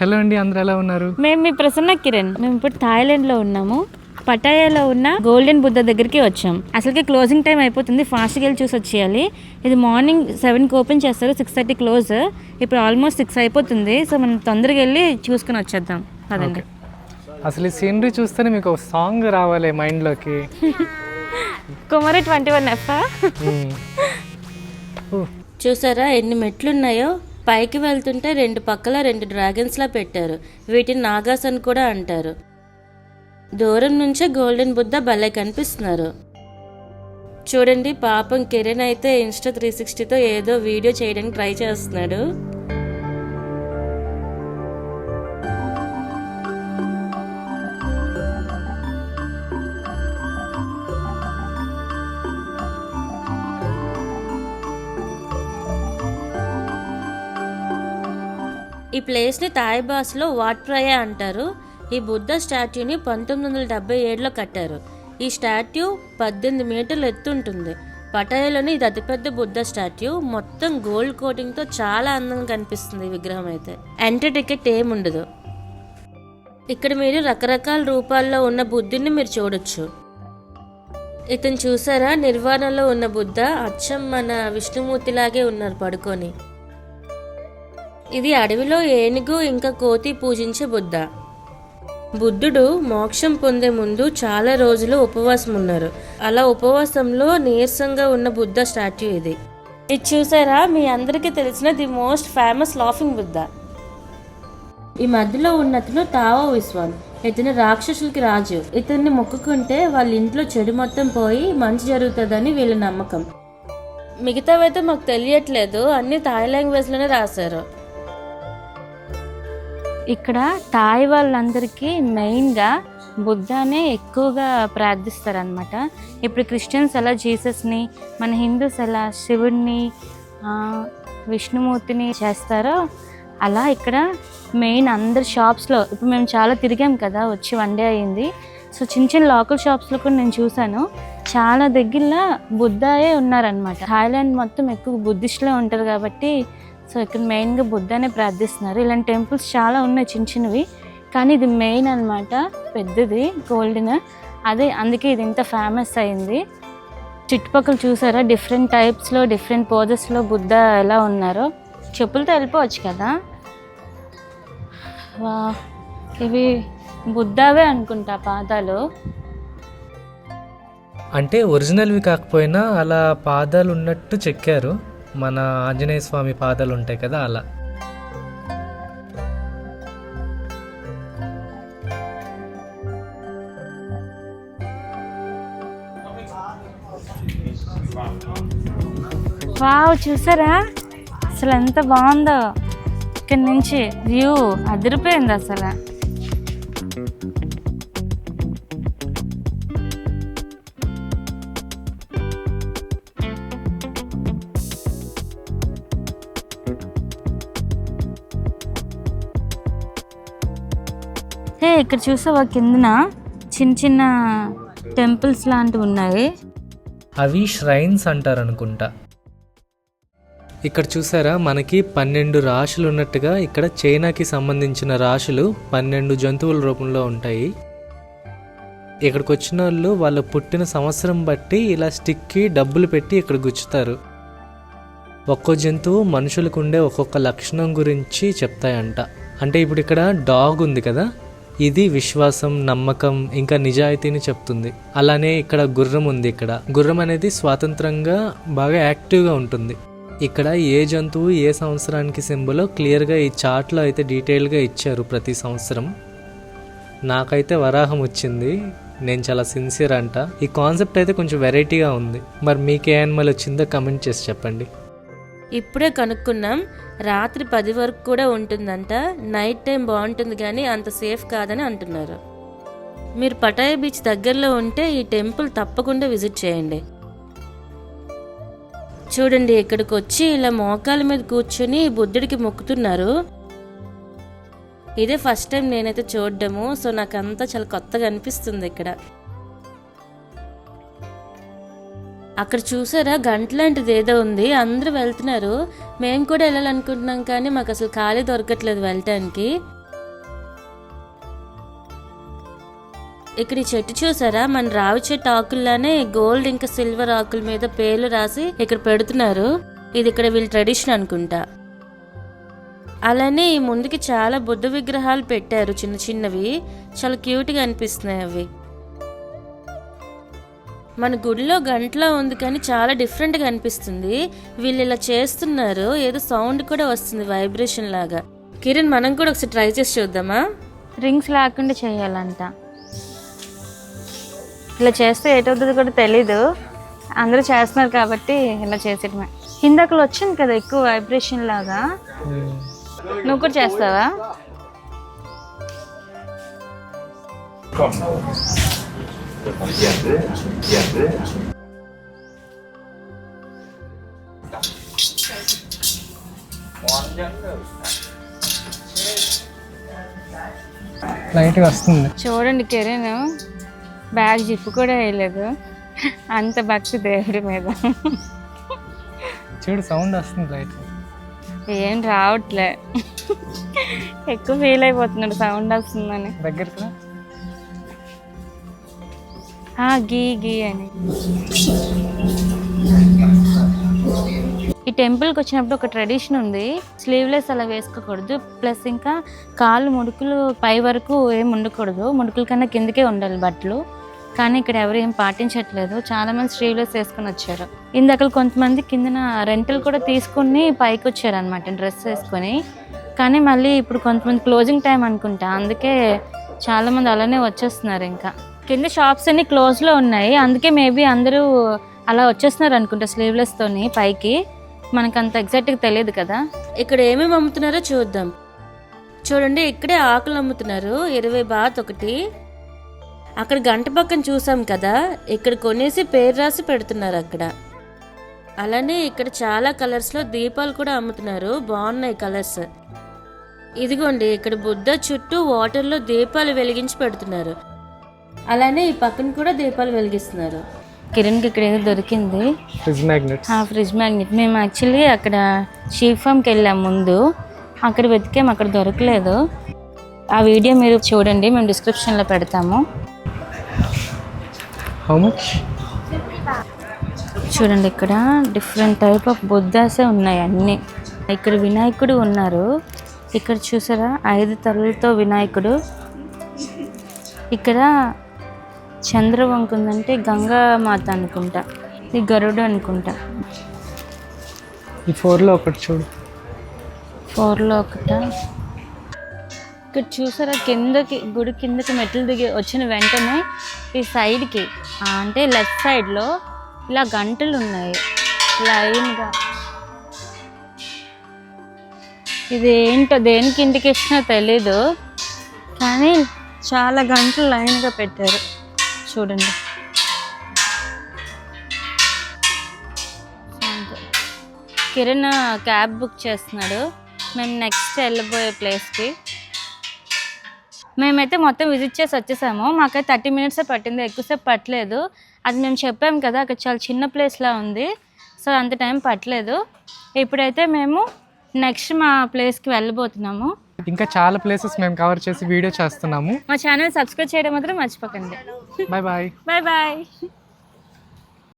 Hello అండి, అందరూ ఎలా ఉన్నారు? మేము మీ ప్రసన్న కిరణ్. మేము ఇప్పుడు థాయిలాండ్లో ఉన్నాము. పటాయాలో ఉన్న గోల్డెన్ బుద్ధ దగ్గరికి వచ్చాం. అసలుకి క్లోజింగ్ టైం అయిపోతుంది, ఫాస్ట్గా వెళ్ళి చూసి వచ్చేయాలి. ఇది మార్నింగ్ 7కి ఓపెన్ చేస్తారు, 6:30 క్లోజ్. ఇప్పుడు ఆల్మోస్ట్ 6 అయిపోతుంది. సో మనం తొందరగా వెళ్ళి చూసుకుని వచ్చేద్దాం అదండి. అసలు ఈ సీనరీ చూస్తేనే మీకు ఒక సాంగ్ రావాలి మైండ్లోకి. కుమారి 21F. చూసారా ఎన్ని మెట్లున్నాయో? పైకి వెళ్తుంటే 2 పక్కల 2 డ్రాగన్స్లా పెట్టారు. వీటిని నాగాస్ అని కూడా అంటారు. దూరం నుంచే గోల్డెన్ బుద్ధ భలే కనిపిస్తున్నారు. చూడండి, పాపం కిరణ్ అయితే ఇన్స్టా 360తో ఏదో వీడియో చేయడానికి ట్రై చేస్తున్నాడు. ఈ ప్లేస్ని థాయ్ భాషలో వాట్ ప్రయా అంటారు. ఈ బుద్ధ స్టాట్యూని 1977లో కట్టారు. ఈ స్టాట్యూ 18 మీటర్లు ఎత్తుంటుంది. పటాయాలోని ఇది అతిపెద్ద బుద్ధ స్టాట్యూ. మొత్తం గోల్డ్ కోటింగ్తో చాలా అందంగా కనిపిస్తుంది ఈ విగ్రహం అయితే. ఎంట్రీ టికెట్ ఏముండదు. ఇక్కడ మీరు రకరకాల రూపాల్లో ఉన్న బుద్ధుని మీరు చూడొచ్చు. ఇతను చూసారా, నిర్వాణంలో ఉన్న బుద్ధ అచ్చం మన విష్ణుమూర్తిలాగే ఉన్నారు పడుకొని. ఇది అడవిలో ఏనుగు ఇంకా కోతి పూజించే బుద్ధ. బుద్ధుడు మోక్షం పొందే ముందు చాలా రోజులు ఉపవాసం ఉన్నారు. అలా ఉపవాసంలో నీరసంగా ఉన్న బుద్ధ స్టాట్యూ ఇది. ఇది చూసారా, మీ అందరికీ తెలిసిన the most famous laughing Buddha. ఈ మధ్యలో ఉన్నతను తావో విశ్వాన్. ఇతను రాక్షసులకి రాజు. ఇతన్ని మొక్కుకుంటే వాళ్ళ ఇంట్లో చెడు మొత్తం పోయి మంచి జరుగుతుందని వీళ్ళ నమ్మకం. మిగతావైతే మాకు తెలియట్లేదు, అన్ని థాయ్ లాంగ్వేజ్లోనే రాశారు. ఇక్కడ థాయ్ వాళ్ళందరికీ మెయిన్గా బుద్ధానే ఎక్కువగా ప్రార్థిస్తారనమాట. ఇప్పుడు క్రిస్టియన్స్ ఎలా జీసస్ని, మన హిందూస్ ఎలా శివుడిని, విష్ణుమూర్తిని చేస్తారో అలా ఇక్కడ మెయిన్ అందరి షాప్స్లో, ఇప్పుడు మేము చాలా తిరిగాం కదా, వచ్చి 1 డే అయింది. సో చిన్న చిన్న లోకల్ షాప్స్లో కూడా నేను చూశాను, చాలా దగ్గరలో బుద్ధాయే ఉన్నారనమాట. థాయిలాండ్ మొత్తం ఎక్కువ బుద్ధిస్టులే ఉంటారు కాబట్టి సో ఇక్కడ మెయిన్గా బుద్ధానే ప్రార్థిస్తున్నారు. ఇలాంటి టెంపుల్స్ చాలా ఉన్నాయి చిన్న చిన్నవి, కానీ ఇది మెయిన్ అనమాట, పెద్దది గోల్డెన్. అదే అందుకే ఇది ఇంత ఫేమస్ అయింది. చుట్టుపక్కల చూసారా, డిఫరెంట్ టైప్స్లో డిఫరెంట్ పోజెస్లో బుద్ధ ఎలా ఉన్నారో. చెప్పులతో వెళ్ళిపోవచ్చు కదా. ఇవి బుద్ధావే అనుకుంటా పాదాలు. అంటే ఒరిజినల్వి కాకపోయినా అలా పాదాలు ఉన్నట్టు చెక్కారు. మన ఆంజనేయ స్వామి పాదాలు ఉంటాయి కదా, అలా. వావ్, చూసారా అసలు ఎంత బాగుందో. ఇక్కడ నుంచి వ్యూ అదిరిపోయింది అసలు. ఇక్కడ చూసావా, కిందన చిన్న చిన్న టెంపుల్స్ లాంటివి ఉన్నాయి. అవి ష్రైన్స్ అంటారు అనుకుంటా. ఇక్కడ చూసారా, మనకి 12 రాశులు ఉన్నట్టుగా ఇక్కడ చైనాకి సంబంధించిన రాశులు 12 జంతువుల రూపంలో ఉంటాయి. ఇక్కడికి వచ్చిన వాళ్ళు వాళ్ళ పుట్టిన సంవత్సరం బట్టి ఇలా స్టిక్కి డబ్బులు పెట్టి ఇక్కడ గుచ్చుతారు. ఒక్కో జంతువు మనుషులకు ఉండే ఒక్కొక్క లక్షణం గురించి చెప్తాయంట. అంటే ఇప్పుడు ఇక్కడ డాగ్ ఉంది కదా, ఇది విశ్వాసం, నమ్మకం ఇంకా నిజాయితీని చెప్తుంది. అలానే ఇక్కడ గుర్రం ఉంది. ఇక్కడ గుర్రం అనేది స్వాతంత్రంగా బాగా యాక్టివ్గా ఉంటుంది. ఇక్కడ ఏ జంతువు ఏ సంవత్సరానికి సింబలో క్లియర్గా ఈ చార్ట్లో అయితే డీటెయిల్గా ఇచ్చారు ప్రతి సంవత్సరం. నాకైతే వరాహం వచ్చింది, నేను చాలా సిన్సియర్ అంట. ఈ కాన్సెప్ట్ అయితే కొంచెం వెరైటీగా ఉంది. మరి మీకు ఏ యానిమల్ వచ్చిందో కమెంట్ చేసి చెప్పండి. ఇప్పుడే కనుక్కున్నాం, రాత్రి 10 వరకు కూడా ఉంటుందంట. నైట్ టైం బాగుంటుంది కానీ అంత సేఫ్ కాదని అంటున్నారు. మీరు పటాయా బీచ్ దగ్గరలో ఉంటే ఈ టెంపుల్ తప్పకుండా విజిట్ చేయండి. చూడండి, ఇక్కడికి వచ్చి ఇలా మోకాల మీద కూర్చొని బుద్ధుడికి మొక్కుతున్నారు. ఇదే ఫస్ట్ టైం నేనైతే చూడడము. సో నాకంతా చాలా కొత్తగా అనిపిస్తుంది ఇక్కడ. అక్కడ చూసారా, గంట లాంటిది ఏదో ఉంది, అందరూ వెళ్తున్నారు. మేము కూడా వెళ్ళాలనుకుంటున్నాం కానీ మాకు అసలు ఖాళీ దొరకట్లేదు వెళ్ళటానికి. ఇక్కడ ఈ చెట్టు చూసారా, మన రావి చెట్టు ఆకుల్లానే గోల్డ్ ఇంకా సిల్వర్ ఆకుల మీద పేర్లు రాసి ఇక్కడ పెడుతున్నారు. ఇది ఇక్కడ వీళ్ళ ట్రెడిషన్ అనుకుంటా. అలానే ఈ ముందుకి చాలా బుద్ధ విగ్రహాలు పెట్టారు, చిన్న చిన్నవి, చాలా క్యూట్గా అనిపిస్తున్నాయి అవి. మన గుడిలో గంటలా ఉంది కానీ చాలా డిఫరెంట్గా అనిపిస్తుంది. వీళ్ళు ఇలా చేస్తున్నారు, ఏదో సౌండ్ కూడా వస్తుంది వైబ్రేషన్ లాగా. కిరణ్, మనం కూడా ఒకసారి ట్రై చేసి చూద్దామా? రింగ్స్ లేకుండా చేయాలంట. ఇలా చేస్తే ఏటవుతుందో కూడా తెలీదు, అందరూ చేస్తున్నారు కాబట్టి ఇలా చేసేటమే. ఇందాకలు వచ్చింది కదా ఎక్కువ వైబ్రేషన్ లాగా, నువ్వు కూడా చేస్తావా? లైట్గా వస్తుంది. చూడండి, కిరణ్ బ్యాగ్ జిప్పు కూడా వేయలేదు, అంత భక్తి దేవుడి మీద. చూడు సౌండ్ వస్తుంది లైట్. ఏం రావట్లే, ఎక్కువ ఫీల్ అయిపోతున్నాడు సౌండ్ వస్తుందని. దగ్గరికి గీ గీ అని. ఈ టెంపుల్కి వచ్చినప్పుడు ఒక ట్రెడిషన్ ఉంది, స్లీవ్లెస్ అలా వేసుకోకూడదు, ప్లస్ ఇంకా కాళ్ళు ముడుకులు పై వరకు ఏం ఉండకూడదు, ముడుకుల కన్నా కిందకే ఉండాలి బట్టలు. కానీ ఇక్కడ ఎవరు ఏం పాటించట్లేదు, చాలా మంది స్లీవ్లెస్ వేసుకొని వచ్చారు. ఇందాక కొంతమంది కిందన రెంటల్ కూడా తీసుకుని పైకి వచ్చారు అనమాట డ్రెస్ వేసుకొని. కానీ మళ్ళీ ఇప్పుడు కొంతమంది క్లోజింగ్ టైం అనుకుంటా, అందుకే చాలా మంది అలానే వచ్చేస్తున్నారు. ఇంకా కింద షాప్స్ అన్ని క్లోజ్లో ఉన్నాయి, అందుకే మేబీ అందరూ అలా వచ్చేస్తున్నారు అనుకుంటా స్లీవ్లెస్ తోని పైకి. మనకు అంత ఎగ్జాక్ట్గా తెలియదు కదా. ఇక్కడ ఏమేమి అమ్ముతున్నారో చూద్దాం. చూడండి, ఇక్కడే ఆకులు అమ్ముతున్నారు, 20 బాత్ ఒకటి. అక్కడ గంట పక్కన చూసాం కదా, ఇక్కడ కొనేసి పేరు రాసి పెడుతున్నారు అక్కడ. అలానే ఇక్కడ చాలా కలర్స్లో దీపాలు కూడా అమ్ముతున్నారు, బాగున్నాయి కలర్స్. ఇదిగోండి, ఇక్కడ బుద్ధ చుట్టూ వాటర్లో దీపాలు వెలిగించి పెడుతున్నారు. అలానే ఈ పక్కన కూడా దీపాలు వెలిగిస్తున్నారు. కిరణ్కి ఇక్కడ ఏదో దొరికింది, ఫ్రిడ్జ్ మ్యాగ్నెట్. Fridge magnet. మేము యాక్చువల్లీ అక్కడ షీప్ ఫామ్కి వెళ్ళాం ముందు, అక్కడ వెతికాం, అక్కడ దొరకలేదు. ఆ వీడియో మీరు చూడండి, మేము డిస్క్రిప్షన్లో పెడతాము. How much? చూడండి, ఇక్కడ డిఫరెంట్ టైప్ ఆఫ్ బుద్ధాసే ఉన్నాయి అన్నీ. ఇక్కడ వినాయకుడు ఉన్నారు, ఇక్కడ చూసారా 5 తలలతో వినాయకుడు. ఇక్కడ చంద్రవంక ఉందంటే గంగా మాత అనుకుంటా, ఇది గరుడు అనుకుంటా. ఈ 4లో ఒకటి చూడు. 4లో ఒకట. ఇక్కడ చూసారా కిందకి, గుడి కిందకి మెట్లు దిగి వచ్చిన వెంటనే ఈ సైడ్కి అంటే లెఫ్ట్ సైడ్లో ఇలా గంటలు ఉన్నాయి లైన్గా. ఇది ఏంటో దేనికి ఇండికేషనో తెలీదు, కానీ చాలా గంటలు లైన్గా పెట్టారు చూడండి. కిరణ్ క్యాబ్ బుక్ చేస్తున్నాడు, మేము నెక్స్ట్ వెళ్ళబోయే ప్లేస్కి. మేమైతే మొత్తం విజిట్ చేసి వచ్చేసాము, మాకైతే 30 మినిట్సే పట్టింది, ఎక్కువసేపు పట్టలేదు. అది మేము చెప్పాము కదా, అక్కడ చాలా చిన్న ప్లేస్లా ఉంది, సో అంత టైం పట్టలేదు. ఇప్పుడైతే మేము నెక్స్ట్ మా ప్లేస్కి వెళ్ళబోతున్నాము. ఇంకా చాలా ప్లేసెస్ మేము కవర్ చేసి వీడియో చేస్తున్నాము. మా ఛానల్ సబ్స్క్రైబ్ చేయడం మాత్రం మర్చిపోకండి. Bye bye. Bye bye.